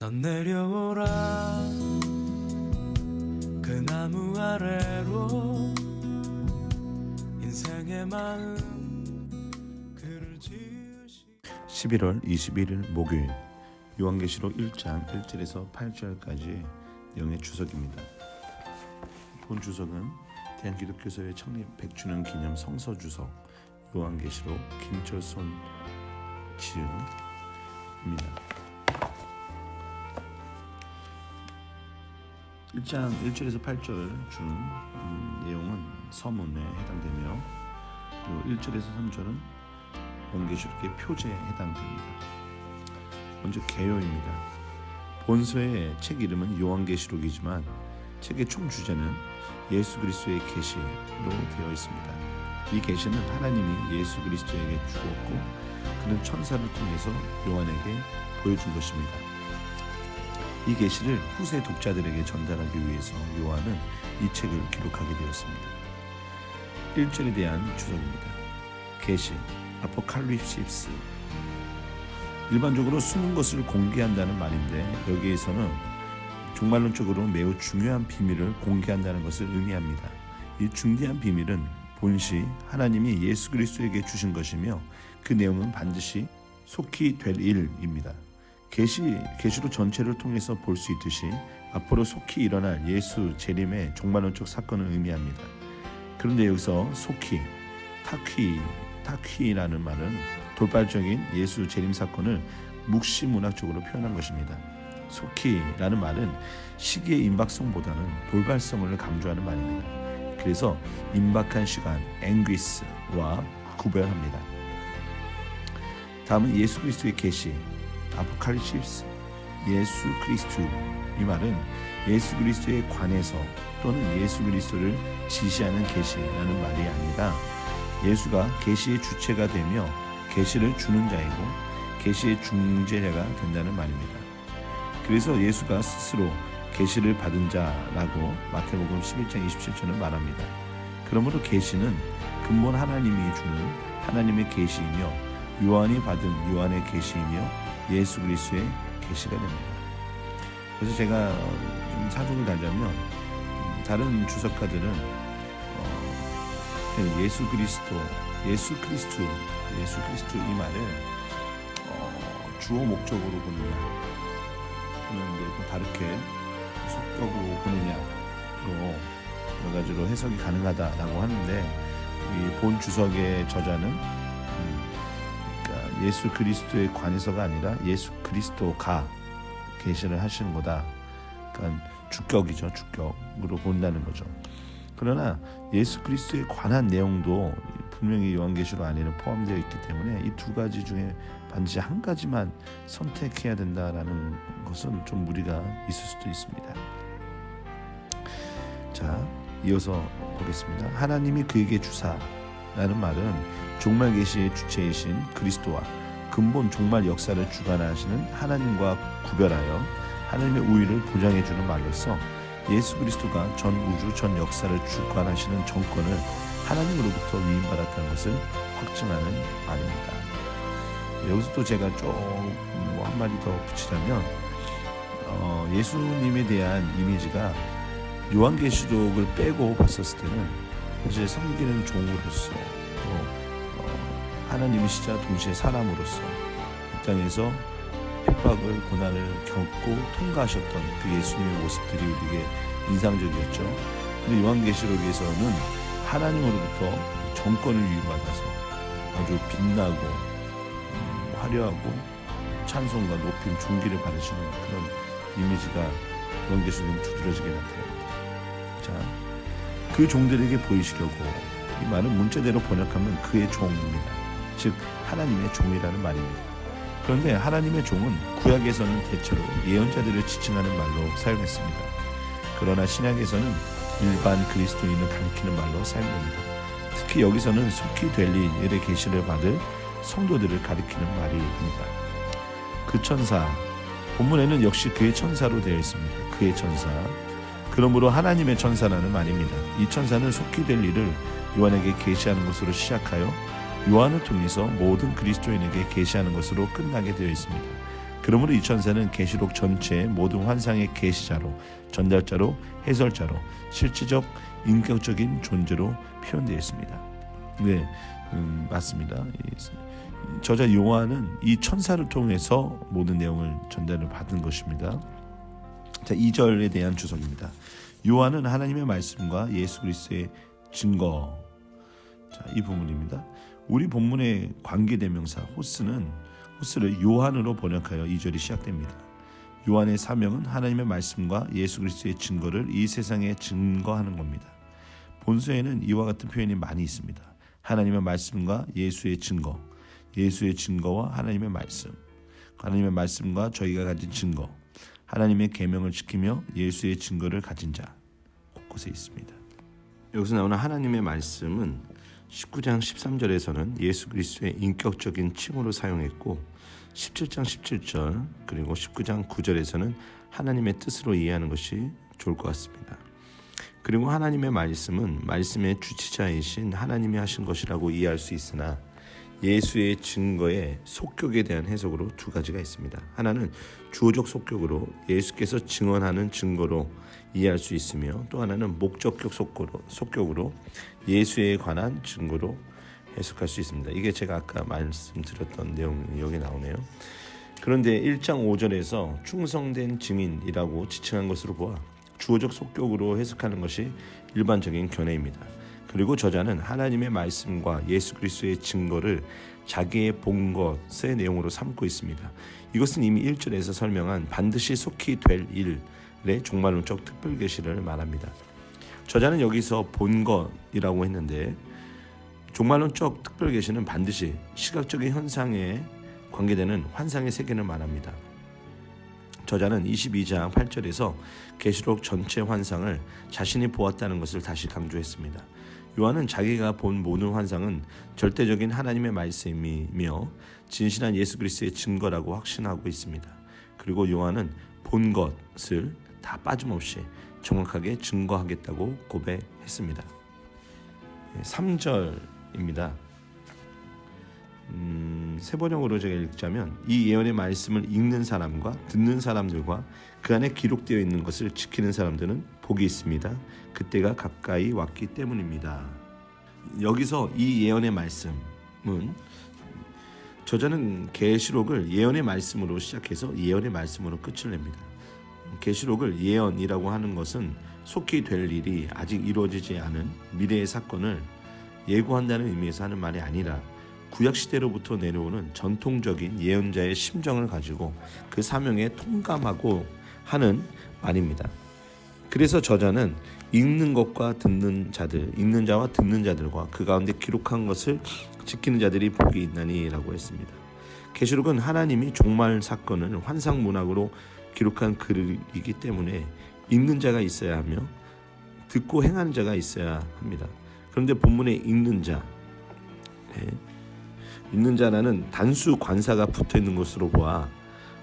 넌 내려오라 그 나무 아래로 인생의 마음 그를 지으시 11월 21일 목요일 요한계시록 1장 1절에서 8절까지 내용의 주석입니다. 본 주석은 대한기독교사회 창립 100주년 기념 성서 주석 요한계시록 김철손 지음입니다. 1장 1절에서 8절 주는 내용은 서문에 해당되며 그리고 1절에서 3절은 요한계시록의 표제에 해당됩니다. 먼저 개요입니다. 본서의 책 이름은 요한계시록이지만 책의 총 주제는 예수 그리스도의 계시로 되어 있습니다. 이 계시는 하나님이 예수 그리스도에게 주었고 그는 천사를 통해서 요한에게 보여준 것입니다. 이 계시를 후세 독자들에게 전달하기 위해서 요한은 이 책을 기록하게 되었습니다. 1절에 대한 주석입니다. 계시, 아포칼립시스. 일반적으로 숨은 것을 공개한다는 말인데 여기에서는 종말론적으로 매우 중요한 비밀을 공개한다는 것을 의미합니다. 이 중대한 비밀은 본시 하나님이 예수 그리스도에게 주신 것이며 그 내용은 반드시 속히 될 일입니다. 계시로 전체를 통해서 볼 수 있듯이 앞으로 속히 일어날 예수 재림의 종말론적 사건을 의미합니다. 그런데 여기서 속히, 타퀴라는 말은 돌발적인 예수 재림 사건을 묵시문학적으로 표현한 것입니다. 속히라는 말은 시기의 임박성보다는 돌발성을 강조하는 말입니다. 그래서 임박한 시간, 앵귀스와 구별합니다. 다음은 예수 그리스도의 계시, 아포칼립시스, 예수 그리스도. 이 말은 예수 그리스도에 관해서 또는 예수 그리스도를 지시하는 계시라는 말이 아니라 예수가 계시의 주체가 되며 계시를 주는 자이고 계시의 중재자가 된다는 말입니다. 그래서 예수가 스스로 계시를 받은 자라고 마태복음 11장 27절은 말합니다. 그러므로 계시는 근본 하나님이 주는 하나님의 계시이며 요한이 받은 요한의 계시이며 예수 그리스도의 계시가 됩니다. 그래서 제가 좀 사족을 달자면 다른 주석가들은 예수 그리스도 이 말을 주어 목적으로 보느냐 또는 좀 다르게 속격으로 보느냐로 여러 가지로 해석이 가능하다라고 하는데 이 본 주석의 저자는 예수 그리스도에 관해서가 아니라 예수 그리스도가 계시를 하시는 거다. 그러니까 주격이죠. 주격으로 본다는 거죠. 그러나 예수 그리스도에 관한 내용도 분명히 요한계시록 안에는 포함되어 있기 때문에 이 두 가지 중에 반드시 한 가지만 선택해야 된다라는 것은 좀 무리가 있을 수도 있습니다. 자, 이어서 보겠습니다. 하나님이 그에게 주사라는 말은 종말 계시의 주체이신 그리스도와 근본 종말 역사를 주관하시는 하나님과 구별하여 하나님의 우위를 보장해주는 말로서 예수 그리스도가 전 우주 전 역사를 주관하시는 정권을 하나님으로부터 위임받았다는 것을 확증하는 말입니다. 여기서 또 제가 좀 한마디 더 붙이자면 예수님에 대한 이미지가 요한계시록을 빼고 봤었을 때는 이제 섬기는 종으로서 또 하나님이시자 동시에 사람으로서 이 땅에서 핍박을 고난을 겪고 통과하셨던 그 예수님의 모습들이 우리에게 인상적이었죠. 근데 요한계시록에서는 하나님으로부터 정권을 위임받아서 아주 빛나고 화려하고 찬송과 높임 존귀를 받으시는 그런 이미지가 요한계시록에 두드러지게 나타납니다. 자, 그 종들에게 보이시려고 이 말은 문자대로 번역하면 그의 종입니다. 즉 하나님의 종이라는 말입니다. 그런데 하나님의 종은 구약에서는 대체로 예언자들을 지칭하는 말로 사용했습니다. 그러나 신약에서는 일반 그리스도인을 가리키는 말로 사용됩니다. 특히 여기서는 속히 될 일의 계시를 받을 성도들을 가리키는 말입니다. 그 천사, 본문에는 역시 그의 천사로 되어 있습니다. 그의 천사, 그러므로 하나님의 천사라는 말입니다. 이 천사는 속히 될 일을 요한에게 계시하는 것으로 시작하여 요한을 통해서 모든 그리스도인에게 계시하는 것으로 끝나게 되어 있습니다. 그러므로 이 천사는 계시록 전체의 모든 환상의 계시자로, 전달자로, 해설자로, 실질적 인격적인 존재로 표현되어 있습니다. 네, 맞습니다. 저자 요한은 이 천사를 통해서 모든 내용을 전달을 받은 것입니다. 자, 2절에 대한 주석입니다. 요한은 하나님의 말씀과 예수 그리스도의 증거. 자, 이 부분입니다. 우리 본문의 관계대명사 호스를 요한으로 번역하여 2절이 시작됩니다. 요한의 사명은 하나님의 말씀과 예수 그리스도의 증거를 이 세상에 증거하는 겁니다. 본서에는 이와 같은 표현이 많이 있습니다. 하나님의 말씀과 예수의 증거, 예수의 증거와 하나님의 말씀, 하나님의 말씀과 저희가 가진 증거, 하나님의 계명을 지키며 예수의 증거를 가진 자, 곳곳에 있습니다. 여기서 나오는 하나님의 말씀은 19장 13절에서는 예수 그리스도의 인격적인 칭호로 사용했고 17장 17절 그리고 19장 9절에서는 하나님의 뜻으로 이해하는 것이 좋을 것 같습니다. 그리고 하나님의 말씀은 말씀의 주치자이신 하나님이 하신 것이라고 이해할 수 있으나 예수의 증거의 속격에 대한 해석으로 두 가지가 있습니다. 하나는 주어적 속격으로 예수께서 증언하는 증거로 이해할 수 있으며 또 하나는 목적격 속격으로 예수에 관한 증거로 해석할 수 있습니다. 이게 제가 아까 말씀드렸던 내용이 여기 나오네요. 그런데 1장 5절에서 충성된 증인이라고 지칭한 것으로 보아 주어적 속격으로 해석하는 것이 일반적인 견해입니다. 그리고 저자는 하나님의 말씀과 예수 그리스도의 증거를 자기의 본 것의 내용으로 삼고 있습니다. 이것은 이미 1절에서 설명한 반드시 속히 될 일의 종말론적 특별 계시를 말합니다. 저자는 여기서 본 것이라고 했는데 종말론적 특별 계시는 반드시 시각적인 현상에 관계되는 환상의 세계를 말합니다. 저자는 22장 8절에서 계시록 전체 환상을 자신이 보았다는 것을 다시 강조했습니다. 요한은 자기가 본 모든 환상은 절대적인 하나님의 말씀이며 진실한 예수 그리스도의 증거라고 확신하고 있습니다. 그리고 요한은 본 것을 다 빠짐없이 정확하게 증거하겠다고 고백했습니다. 3절입니다. 세 번역으로 제가 읽자면 이 예언의 말씀을 읽는 사람과 듣는 사람들과 그 안에 기록되어 있는 것을 지키는 사람들은 복이 있습니다. 그때가 가까이 왔기 때문입니다. 여기서 이 예언의 말씀은 저자는 계시록을 예언의 말씀으로 시작해서 예언의 말씀으로 끝을 냅니다. 계시록을 예언이라고 하는 것은 속히 될 일이 아직 이루어지지 않은 미래의 사건을 예고한다는 의미에서 하는 말이 아니라 구약시대로부터 내려오는 전통적인 예언자의 심정을 가지고 그 사명에 통감하고 하는 말입니다. 그래서 저자는 읽는 것과 듣는 자들, 읽는 자와 듣는 자들과 그 가운데 기록한 것을 지키는 자들이 복이 있나니라고 했습니다. 계시록은 하나님이 종말 사건을 환상 문학으로 기록한 글이기 때문에 읽는 자가 있어야 하며 듣고 행하는 자가 있어야 합니다. 그런데 본문에 읽는 자라는 단수 관사가 붙어있는 것으로 보아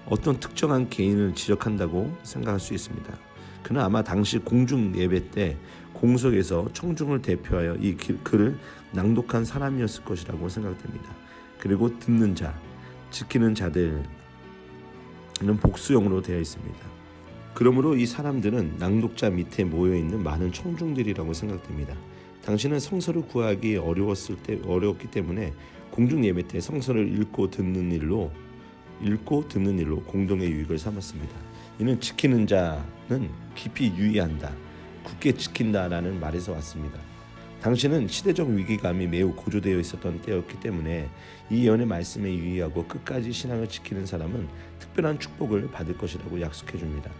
어떤 특정한 개인을 지적한다고 생각할 수 있습니다. 그는 아마 당시 공중 예배 때 공석에서 청중을 대표하여 이 글을 낭독한 사람이었을 것이라고 생각됩니다. 그리고 듣는 자, 지키는 자들은 복수형으로 되어 있습니다. 그러므로 이 사람들은 낭독자 밑에 모여있는 많은 청중들이라고 생각됩니다. 당시는 성서를 구하기 어려웠기 때문에 공중 예배 때 성서를 읽고 듣는 일로 공동의 유익을 삼았습니다. 이는 지키는 자는 깊이 유의한다, 굳게 지킨다라는 말에서 왔습니다. 당시는 시대적 위기감이 매우 고조되어 있었던 때였기 때문에 이 예언의 말씀에 유의하고 끝까지 신앙을 지키는 사람은 특별한 축복을 받을 것이라고 약속해 줍니다.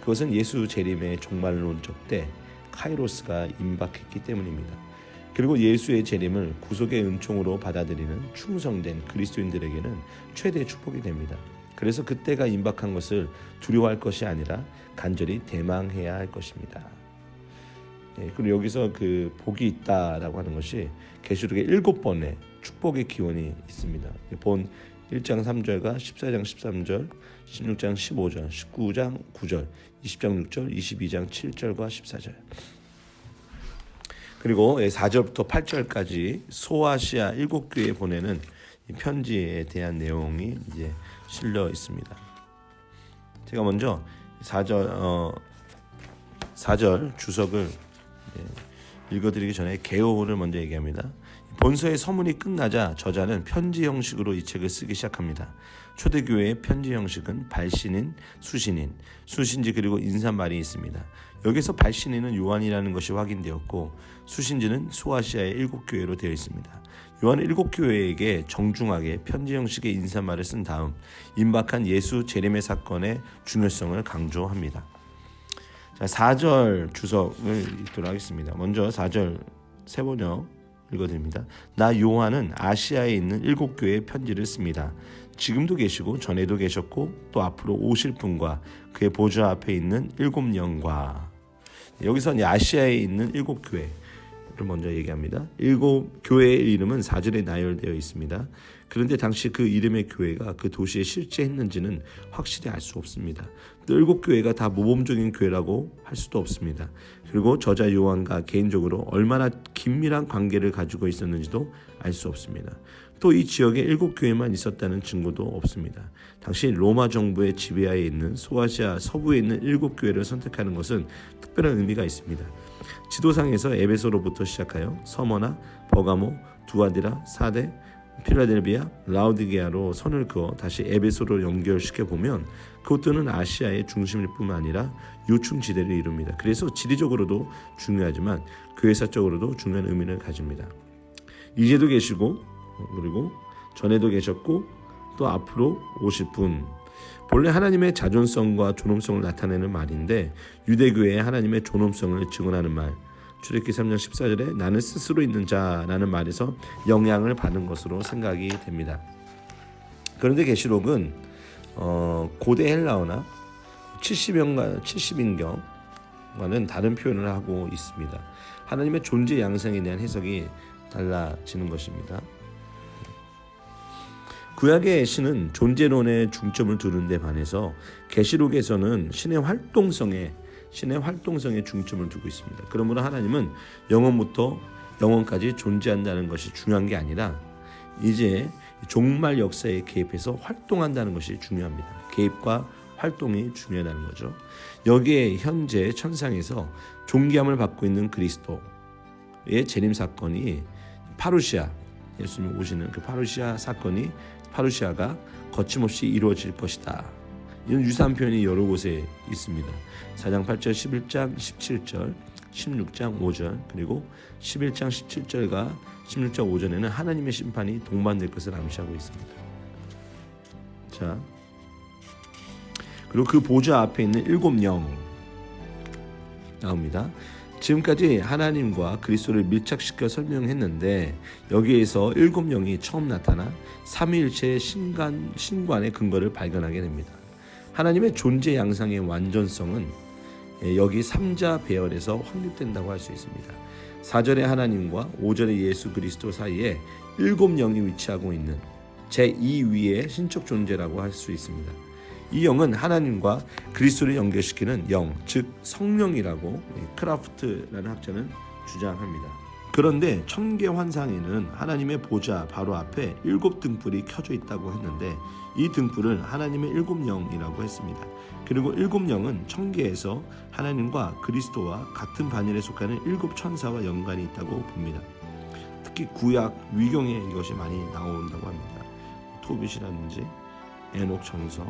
그것은 예수 재림의 종말론적 때 카이로스가 임박했기 때문입니다. 그리고 예수의 재림을 구속의 은총으로 받아들이는 충성된 그리스도인들에게는 최대의 축복이 됩니다. 그래서 그때가 임박한 것을 두려워할 것이 아니라 간절히 대망해야 할 것입니다. 그리고 여기서 그 복이 있다라고 하는 것이 계시록의 7번의 축복의 기원이 있습니다. 본 1장 3절과 14장 13절, 16장 15절, 19장 9절, 20장 6절, 22장 7절과 14절. 그리고 4절부터 8절까지 소아시아 7교회에 보내는 편지에 대한 내용이 이제 실려 있습니다. 제가 먼저 4절 주석을 읽어드리기 전에 개요를 먼저 얘기합니다. 본서의 서문이 끝나자 저자는 편지 형식으로 이 책을 쓰기 시작합니다. 초대교회의 편지 형식은 발신인, 수신인, 수신지 그리고 인사말이 있습니다. 여기서 발신인은 요한이라는 것이 확인되었고 수신지는 소아시아의 7교회로 되어 있습니다. 요한은 7교회에게 정중하게 편지 형식의 인사말을 쓴 다음 임박한 예수 재림의 사건의 중요성을 강조합니다. 자, 4절 주석을 읽도록 하겠습니다. 먼저 4절 세번역 읽어드립니다. 나 요한은 아시아에 있는 7교회에 편지를 씁니다. 지금도 계시고 전에도 계셨고 또 앞으로 오실 분과 그의 보좌 앞에 있는 7영과 여기서 아시아에 있는 7교회를 먼저 얘기합니다. 7교회의 이름은 4절에 나열되어 있습니다. 그런데 당시 그 이름의 교회가 그 도시에 실제 했는지는 확실히 알 수 없습니다. 또 7교회가 다 모범적인 교회라고 할 수도 없습니다. 그리고 저자 요한과 개인적으로 얼마나 긴밀한 관계를 가지고 있었는지도 알 수 없습니다. 또 이 지역에 7교회만 있었다는 증거도 없습니다. 당시 로마 정부의 지배하에 있는 소아시아 서부에 있는 7교회를 선택하는 것은 특별한 의미가 있습니다. 지도상에서 에베소로부터 시작하여 서머나, 버가모, 두아디라, 사데, 필라델비아, 라우디게아로 선을 그어 다시 에베소로 연결시켜 보면 그것들은 아시아의 중심일 뿐만 아니라 요충지대를 이룹니다. 그래서 지리적으로도 중요하지만 교회사적으로도 중요한 의미를 가집니다. 이제도 계시고 그리고 전에도 계셨고 또 앞으로 오실 분. 본래 하나님의 자존성과 존엄성을 나타내는 말인데 유대교회의 하나님의 존엄성을 증언하는 말, 출애굽기 3장 14절에 나는 스스로 있는 자라는 말에서 영향을 받은 것으로 생각이 됩니다. 그런데 계시록은 고대 헬라어나 70인경과는 다른 표현을 하고 있습니다. 하나님의 존재 양상에 대한 해석이 달라지는 것입니다. 구약의 신은 존재론에 중점을 두는 데 반해서 계시록에서는 신의 활동성에 중점을 두고 있습니다. 그러므로 하나님은 영원부터 영원까지 존재한다는 것이 중요한 게 아니라 이제 종말 역사에 개입해서 활동한다는 것이 중요합니다. 개입과 활동이 중요하다는 거죠. 여기에 현재 천상에서 존귀함을 받고 있는 그리스도의 재림 사건이 파루시아, 예수님이 오시는 그 파루시아가 거침없이 이루어질 것이다. 이런 유사한 표현이 여러 곳에 있습니다. 4장 8절, 11장 17절, 16장 5절 그리고 11장 17절과 16장 5절에는 하나님의 심판이 동반될 것을 암시하고 있습니다. 자, 그리고 그 보좌 앞에 있는 7영 나옵니다. 지금까지 하나님과 그리스도를 밀착시켜 설명했는데 여기에서 7영이 처음 나타나 삼위일체의 신관의 근거를 발견하게 됩니다. 하나님의 존재 양상의 완전성은 여기 3자 배열에서 확립된다고 할 수 있습니다. 4절의 하나님과 5절의 예수 그리스도 사이에 7영이 위치하고 있는 제2위의 신적 존재라고 할 수 있습니다. 이 영은 하나님과 그리스도를 연결시키는 영, 즉 성령이라고 크라프트라는 학자는 주장합니다. 그런데 천계환상에는 하나님의 보좌 바로 앞에 7등불이 켜져 있다고 했는데 이 등불을 하나님의 7영이라고 했습니다. 그리고 7영은 천계에서 하나님과 그리스도와 같은 반열에 속하는 7천사와 연관이 있다고 봅니다. 특히 구약 위경에 이것이 많이 나온다고 합니다. 토빗이라든지 에녹 전서,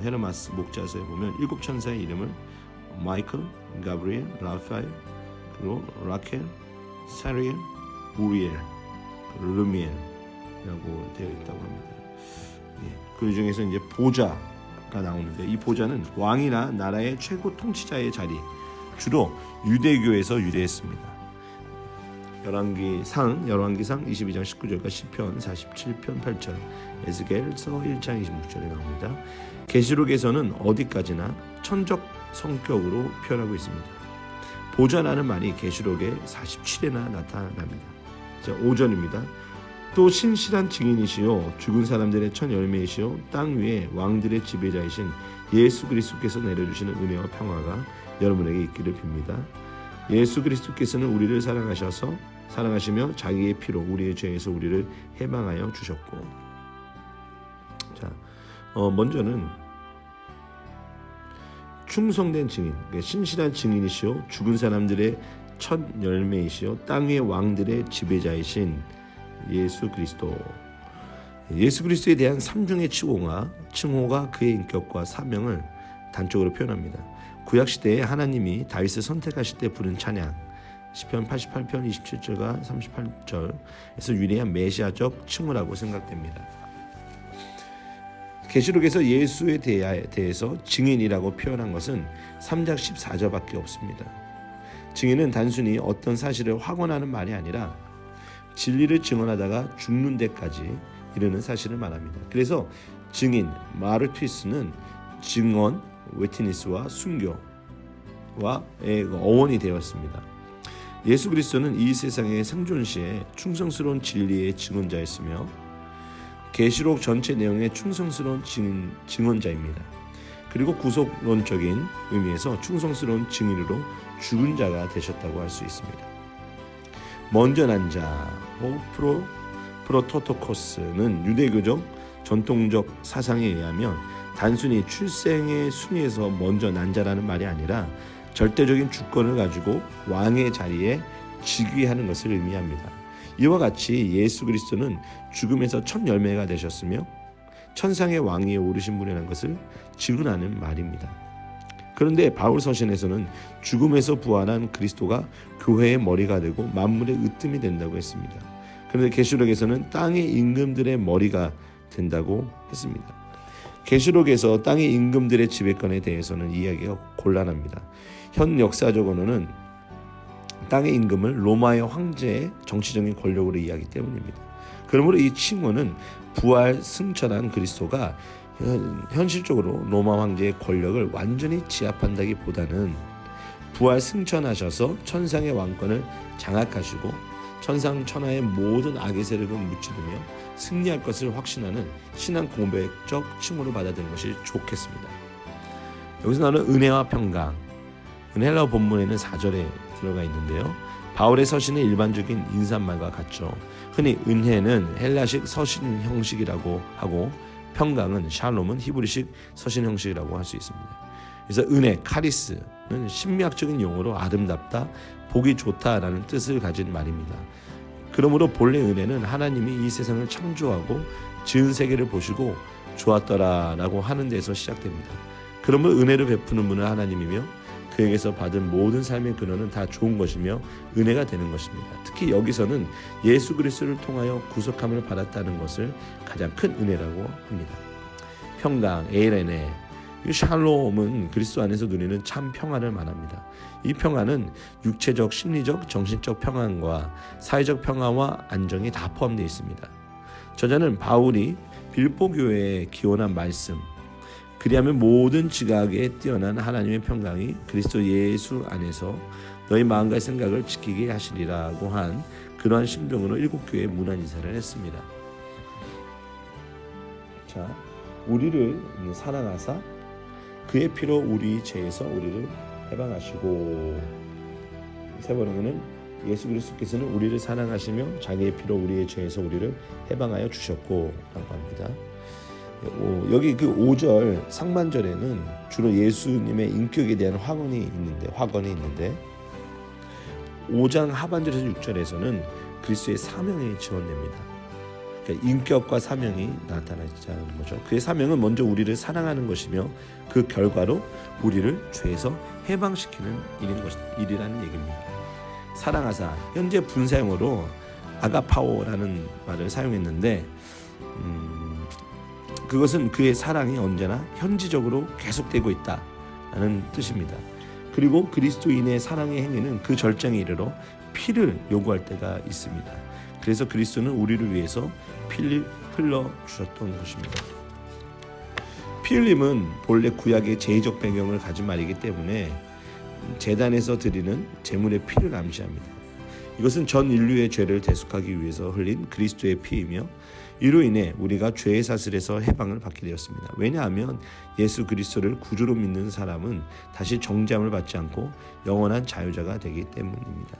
헤르마스 목자서에 보면 7천사의 이름을 마이클, 가브리엘, 라파엘, 그리고 라켈, 사리엘, 우리엘, 르미엘이라고 되어 있다고 합니다. 그 중에서 이제 보좌가 나오는데 이 보좌는 왕이나 나라의 최고 통치자의 자리, 주로 유대교에서 유래했습니다. 열왕기상 22장 19절과 시편 47편 8절, 에스겔서 1장 26절에 나옵니다. 계시록에서는 어디까지나 천적 성격으로 표현하고 있습니다. 보좌라는 말이 계시록에 47회나 나타납니다. 자, 5절입니다. 또 신실한 증인이시요 죽은 사람들의 첫 열매이시요 땅 위에 왕들의 지배자이신 예수 그리스도께서 내려주시는 은혜와 평화가 여러분에게 있기를 빕니다. 예수 그리스도께서는 우리를 사랑하시며 자기의 피로 우리의 죄에서 우리를 해방하여 주셨고. 자, 먼저는 충성된 증인, 그러니까 신실한 증인이시오 죽은 사람들의 첫 열매이시오 땅 위의 왕들의 지배자이신 예수 그리스도. 예수 그리스도에 대한 삼중의 칭호가 그의 인격과 사명을 단적으로 표현합니다. 구약 시대에 하나님이 다윗을 선택하실 때 부른 찬양 시편 88편 27절과 38절에서 유래한 메시아적 칭호라고 생각됩니다. 계시록에서 예수에 대해서 증인이라고 표현한 것은 3장 14절밖에 없습니다. 증인은 단순히 어떤 사실을 확언하는 말이 아니라 진리를 증언하다가 죽는 데까지 이르는 사실을 말합니다. 그래서 증인 마르투스는 증언 웨티니스와 순교와 어원이 되었습니다. 예수 그리스도는 이 세상의 생존 시에 충성스러운 진리의 증언자였으며 계시록 전체 내용의 충성스러운 증언자입니다. 그리고 구속론적인 의미에서 충성스러운 증인으로 죽은 자가 되셨다고 할 수 있습니다. 먼저 난 자, 프로토토코스는 유대교적 전통적 사상에 의하면 단순히 출생의 순위에서 먼저 난 자라는 말이 아니라 절대적인 주권을 가지고 왕의 자리에 즉위하는 것을 의미합니다. 이와 같이 예수 그리스도는 죽음에서 첫 열매가 되셨으며 천상의 왕위에 오르신 분이라는 것을 증언하는 말입니다. 그런데 바울 서신에서는 죽음에서 부활한 그리스도가 교회의 머리가 되고 만물의 으뜸이 된다고 했습니다. 그런데 계시록에서는 땅의 임금들의 머리가 된다고 했습니다. 계시록에서 땅의 임금들의 지배권에 대해서는 이야기가 곤란합니다. 현 역사적 언어는 땅의 임금을 로마의 황제의 정치적인 권력으로 이해하기 때문입니다. 그러므로 이 칭호는 부활 승천한 그리스도가 현실적으로 로마 황제의 권력을 완전히 지압한다기보다는 부활 승천하셔서 천상의 왕권을 장악하시고 천상 천하의 모든 악의 세력을 무찌르며 승리할 것을 확신하는 신앙 고백적 칭호로 받아들이는 것이 좋겠습니다. 여기서 나오는 은혜와 평강, 헬라어 본문에는 4절에 들어가 있는데요. 바울의 서신은 일반적인 인사말과 같죠. 흔히 은혜는 헬라식 서신 형식이라고 하고 평강은 샬롬은 히브리식 서신 형식이라고 할 수 있습니다. 그래서 은혜, 카리스는 심리학적인 용어로 아름답다, 보기 좋다라는 뜻을 가진 말입니다. 그러므로 본래 은혜는 하나님이 이 세상을 창조하고 지은 세계를 보시고 좋았더라라고 하는 데서 시작됩니다. 그러므로 은혜를 베푸는 분은 하나님이며 그에게서 받은 모든 삶의 근원은 다 좋은 것이며 은혜가 되는 것입니다. 특히 여기서는 예수 그리스도를 통하여 구속함을 받았다는 것을 가장 큰 은혜라고 합니다. 평강, 에이레네, 샬롬은 그리스도 안에서 누리는 참 평안을 말합니다. 이 평안은 육체적, 심리적, 정신적 평안과 사회적 평안과 안정이 다 포함되어 있습니다. 저자는 바울이 빌보 교회에 기원한 말씀, 그리하면 모든 지각에 뛰어난 하나님의 평강이 그리스도 예수 안에서 너희 마음과 생각을 지키게 하시리라고 한 그러한 심정으로 7교회에 문안 인사를 했습니다. 자, 우리를 사랑하사 그의 피로 우리 죄에서 우리를 해방하시고, 세 번째는 예수 그리스도께서는 우리를 사랑하시며 자기의 피로 우리의 죄에서 우리를 해방하여 주셨고 라고 합니다. 여기 그 5절 상반절에는 주로 예수님의 인격에 대한 확언이 있는데 5장 하반절에서 6절에서는 그리스도의 사명이 지원됩니다. 그러니까 인격과 사명이 나타나자는 거죠. 그의 사명은 먼저 우리를 사랑하는 것이며 그 결과로 우리를 죄에서 해방시키는 일이라는 얘기입니다. 사랑하사, 현재 분사형으로 아가파오라는 말을 사용했는데 그것은 그의 사랑이 언제나 현지적으로 계속되고 있다는 뜻입니다. 그리고 그리스도인의 사랑의 행위는 그 절정에 이르러 피를 요구할 때가 있습니다. 그래서 그리스도는 우리를 위해서 피를 흘려주셨던 것입니다. 피 흘림은 본래 구약의 제의적 배경을 가진 말이기 때문에 제단에서 드리는 제물의 피를 암시합니다. 이것은 전 인류의 죄를 대속하기 위해서 흘린 그리스도의 피이며 이로 인해 우리가 죄의 사슬에서 해방을 받게 되었습니다. 왜냐하면 예수 그리스도를 구주로 믿는 사람은 다시 정죄함을 받지 않고 영원한 자유자가 되기 때문입니다.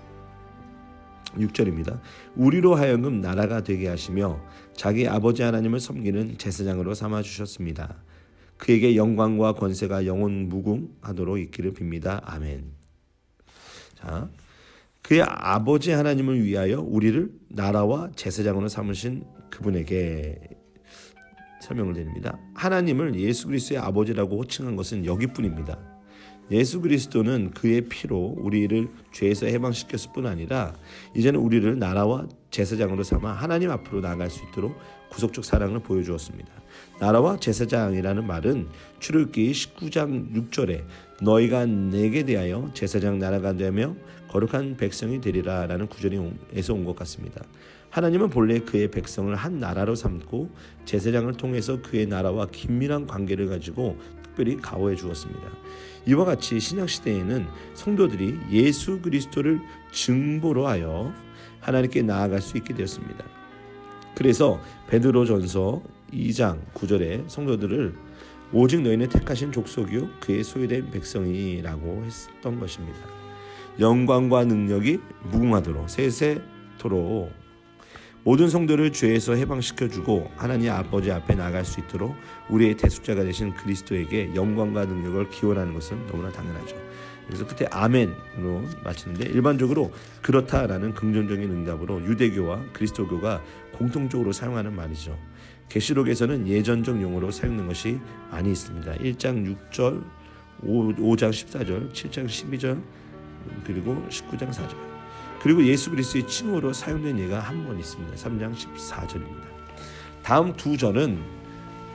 6절입니다. 우리로 하여금 나라가 되게 하시며 자기 아버지 하나님을 섬기는 제사장으로 삼아 주셨습니다. 그에게 영광과 권세가 영원 무궁하도록 있기를 빕니다. 아멘. 자, 그의 아버지 하나님을 위하여 우리를 나라와 제사장으로 삼으신 그분에게 설명을 드립니다. 하나님을 예수 그리스도의 아버지라고 호칭한 것은 여기뿐입니다. 예수 그리스도는 그의 피로 우리를 죄에서 해방시켰을 뿐 아니라 이제는 우리를 나라와 제사장으로 삼아 하나님 앞으로 나아갈 수 있도록 구속적 사랑을 보여주었습니다. 나라와 제사장이라는 말은 출애굽기 19장 6절에 너희가 내게 대하여 제사장 나라가 되며 거룩한 백성이 되리라 라는 구절에서 온 것 같습니다. 하나님은 본래 그의 백성을 한 나라로 삼고 제사장을 통해서 그의 나라와 긴밀한 관계를 가지고 특별히 가호해 주었습니다. 이와 같이 신약시대에는 성도들이 예수 그리스도를 증보로 하여 하나님께 나아갈 수 있게 되었습니다. 그래서 베드로전서 2장 9절에 성도들을 오직 너희는 택하신 족속이요 그의 소유된 백성이라고 했던 것입니다. 영광과 능력이 무궁하도록 세세토록 모든 성도를 죄에서 해방시켜주고 하나님 아버지 앞에 나아갈 수 있도록 우리의 대속자가 되신 그리스도에게 영광과 능력을 기원하는 것은 너무나 당연하죠. 그래서 끝에 아멘으로 마치는데 일반적으로 그렇다라는 긍정적인 응답으로 유대교와 그리스도교가 공통적으로 사용하는 말이죠. 계시록에서는 예전적 용어로 사용된 것이 많이 있습니다. 1장 6절, 5장 14절, 7장 12절, 그리고 19장 4절. 그리고 예수 그리스도의 칭호로 사용된 예가 한 번 있습니다. 3장 14절입니다. 다음 두 절은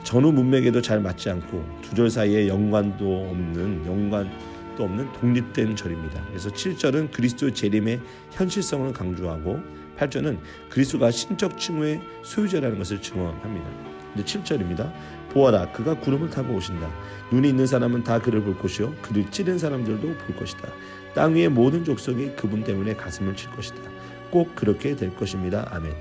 전후 문맥에도 잘 맞지 않고 두 절 사이에 연관도 없는 독립된 절입니다. 그래서 7절은 그리스도의 재림의 현실성을 강조하고 8절은 그리스도가 신적 칭호의 소유자라는 것을 증언합니다. 근데 7절입니다. 보아라 그가 구름을 타고 오신다. 눈이 있는 사람은 다 그를 볼 것이요 그를 찌른 사람들도 볼 것이다. 땅 위의 모든 족속이 그분 때문에 가슴을 칠 것이다. 꼭 그렇게 될 것입니다. 아멘.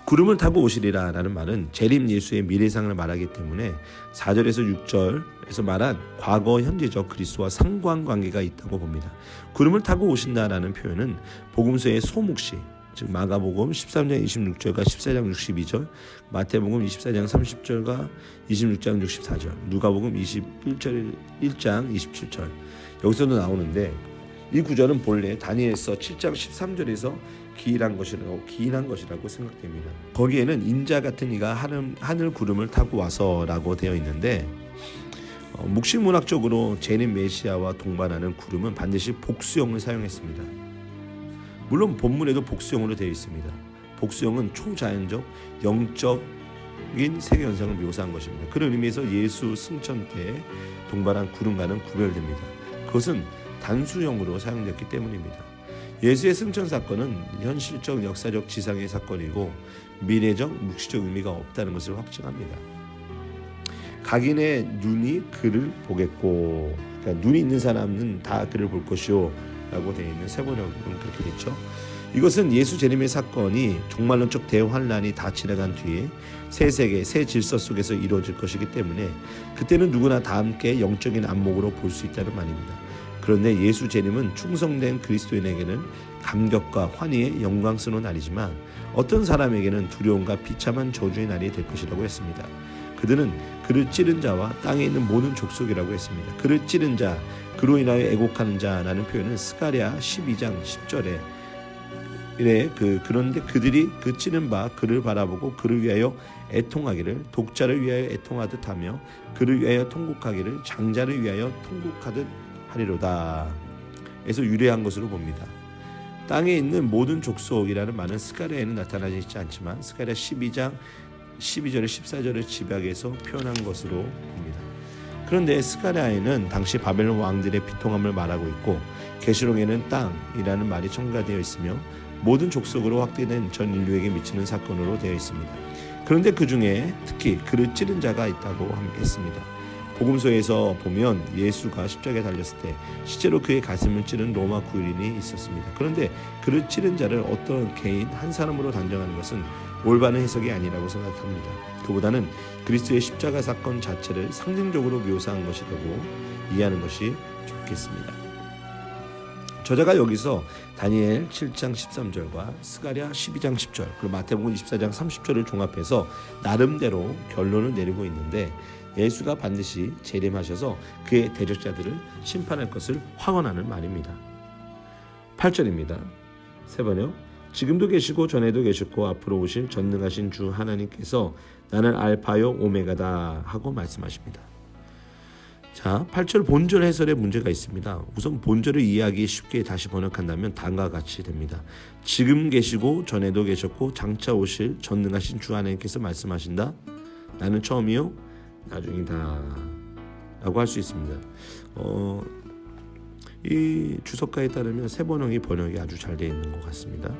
구름을 타고 오시리라 라는 말은 재림 예수의 미래상을 말하기 때문에 4절에서 6절에서 말한 과거 현재적 그리스도와 상관관계가 있다고 봅니다. 구름을 타고 오신다라는 표현은 복음서의 소묵시 즉 마가복음 13장 26절과 14장 62절, 마태복음 24장 30절과 26장 64절, 누가복음 1장 27절 여기서도 나오는데 이 구절은 본래 다니엘서 7장 13절에서 기인한 것이라고 생각됩니다. 거기에는 인자 같은 이가 하늘 구름을 타고 와서라고 되어 있는데 묵시문학적으로 재림 메시아와 동반하는 구름은 반드시 복수형을 사용했습니다. 물론 본문에도 복수형으로 되어 있습니다. 복수형은 초자연적, 영적인 세계현상을 묘사한 것입니다. 그런 의미에서 예수 승천 때 동반한 구름과는 구별됩니다. 그것은 단수형으로 사용됐기 때문입니다. 예수의 승천 사건은 현실적 역사적 지상의 사건이고 미래적 묵시적 의미가 없다는 것을 확증합니다. 각인의 눈이 그를 보겠고, 그러니까 눈이 있는 사람은 다 그를 볼 것이요 라고 되어 있는 세번역은 그렇게 됐죠. 이것은 예수 재림의 사건이 종말론적 대환란이 다 지나간 뒤에 새 세계, 새 질서 속에서 이루어질 것이기 때문에 그때는 누구나 다 함께 영적인 안목으로 볼 수 있다는 말입니다. 그런데 예수 재림은 충성된 그리스도인에게는 감격과 환희의 영광스러운 날이지만 어떤 사람에게는 두려움과 비참한 저주의 날이 될 것이라고 했습니다. 그들은 그를 찌른 자와 땅에 있는 모든 족속이라고 했습니다. 그를 찌른 자, 그로 인하여 애곡하는 자라는 표현은 스가랴 12장 10절에 그런데 그들이 그 찌른 바 그를 바라보고 그를 위하여 애통하기를 독자를 위하여 애통하듯 하며 그를 위하여 통곡하기를 장자를 위하여 통곡하듯 하리로다. 에서 유래한 것으로 봅니다. 땅에 있는 모든 족속이라는 말은 스가랴에는 나타나지 있지 않지만 스가랴 12장 12절에 14절을 집약해서 표현한 것으로 봅니다. 그런데 스가랴에는 당시 바벨론 왕들의 비통함을 말하고 있고 계시록에는 땅이라는 말이 첨가되어 있으며 모든 족속으로 확대된 전 인류에게 미치는 사건으로 되어 있습니다. 그런데 그 중에 특히 그를 찌른 자가 있다고 했습니다. 복음서에서 보면 예수가 십자가에 달렸을 때 실제로 그의 가슴을 찌른 로마 군인이 있었습니다. 그런데 그를 찌른 자를 어떤 개인 한 사람으로 단정하는 것은 올바른 해석이 아니라고 생각합니다. 그보다는 그리스도의 십자가 사건 자체를 상징적으로 묘사한 것이라고 이해하는 것이 좋겠습니다. 저자가 여기서 다니엘 7장 13절과 스가랴 12장 10절 그리고 마태복음 24장 30절을 종합해서 나름대로 결론을 내리고 있는데 예수가 반드시 재림하셔서 그의 대적자들을 심판할 것을 확언하는 말입니다. 8절입니다. 세 번요. 지금도 계시고 전에도 계셨고 앞으로 오실 전능하신 주 하나님께서 나는 알파요 오메가다 하고 말씀하십니다. 자, 8절 본절 해설에 문제가 있습니다. 우선 본절을 이해하기 쉽게 다시 번역한다면 다음과 같이 됩니다. 지금 계시고 전에도 계셨고 장차 오실 전능하신 주 하나님께서 말씀하신다. 나는 처음이요 나중이다 라고 할 수 있습니다. 이 주석가에 따르면 세 번역이 아주 잘 되어 있는 것 같습니다.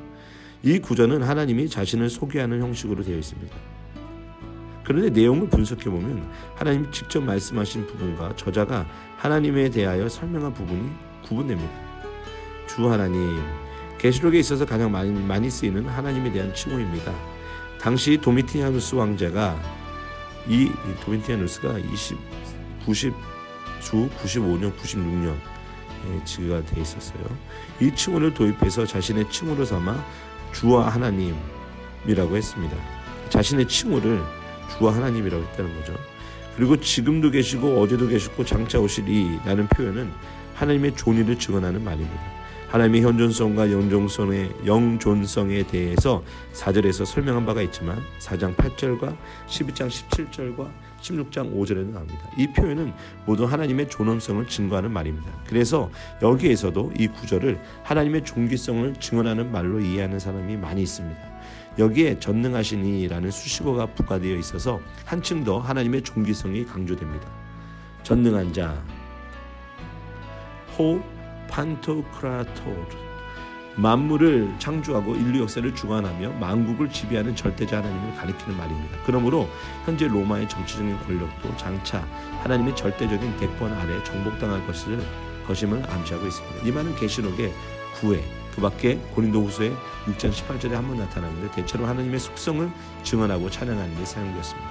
이 구절은 하나님이 자신을 소개하는 형식으로 되어 있습니다. 그런데 내용을 분석해보면 하나님이 직접 말씀하신 부분과 저자가 하나님에 대하여 설명한 부분이 구분됩니다. 주 하나님, 계시록에 있어서 가장 많이 쓰이는 하나님에 대한 칭호입니다. 당시 도미티아누스 왕자가 이 도미티아누스가 95년, 96년에 즉위가 되어 있었어요. 이 칭호를 도입해서 자신의 칭호로 삼아 주와 하나님이라고 했습니다. 자신의 칭호를 주와 하나님이라고 했다는 거죠. 그리고 지금도 계시고 어제도 계셨고 장차 오시리 라는 표현은 하나님의 존귀를 증언하는 말입니다. 하나님의 현존성과 영존성에 대해서 4절에서 설명한 바가 있지만 4장 8절과 12장 17절과 16장 5절에는 나옵니다. 이 표현은 모두 하나님의 존엄성을 증거하는 말입니다. 그래서 여기에서도 이 구절을 하나님의 존귀성을 증언하는 말로 이해하는 사람이 많이 있습니다. 여기에 전능하시니라는 수식어가 부과되어 있어서 한층 더 하나님의 존귀성이 강조됩니다. 전능한 자, 호 판토크라토르, 만물을 창조하고 인류 역사를 주관하며 만국을 지배하는 절대자 하나님을 가리키는 말입니다. 그러므로 현재 로마의 정치적인 권력도 장차 하나님의 절대적인 대권 아래 정복당할 것임을 암시하고 있습니다. 이 말은 계시록의 9회 그 밖에 고린도후서의 6장 18절에 한 번 나타나는데 대체로 하나님의 속성을 증언하고 찬양하는 데 사용되었습니다.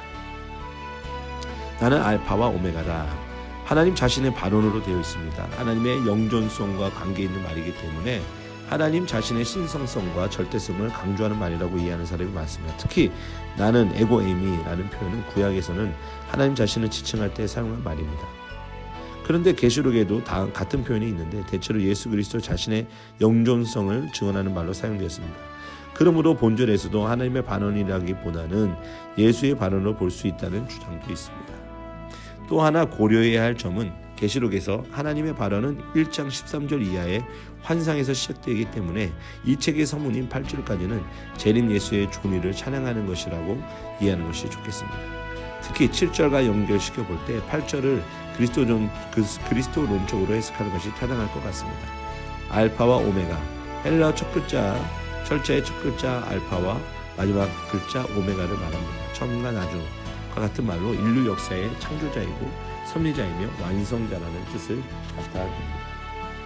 나는 알파와 오메가다. 하나님 자신의 발언으로 되어 있습니다. 하나님의 영존성과 관계 있는 말이기 때문에 하나님 자신의 신성성과 절대성을 강조하는 말이라고 이해하는 사람이 많습니다. 특히 나는 에고에미라는 표현은 구약에서는 하나님 자신을 지칭할 때 사용한 말입니다. 그런데 계시록에도 같은 표현이 있는데 대체로 예수 그리스도 자신의 영존성을 증언하는 말로 사용되었습니다. 그러므로 본절에서도 하나님의 발언이라기보다는 예수의 발언으로 볼 수 있다는 주장도 있습니다. 또 하나 고려해야 할 점은 계시록에서 하나님의 발언은 1장 13절 이하의 환상에서 시작되기 때문에 이 책의 서문인 8절까지는 재림 예수의 존귀를 찬양하는 것이라고 이해하는 것이 좋겠습니다. 특히 7절과 연결시켜 볼 때 8절을 그리스도론적으로 해석하는 것이 타당할 것 같습니다. 알파와 오메가, 헬라 첫 글자 철자의 첫 글자 알파와 마지막 글자 오메가를 말합니다. 처음과 나중과 같은 말로 인류 역사의 창조자이고 섭리자이며 완성자라는 뜻을 나타냅니다.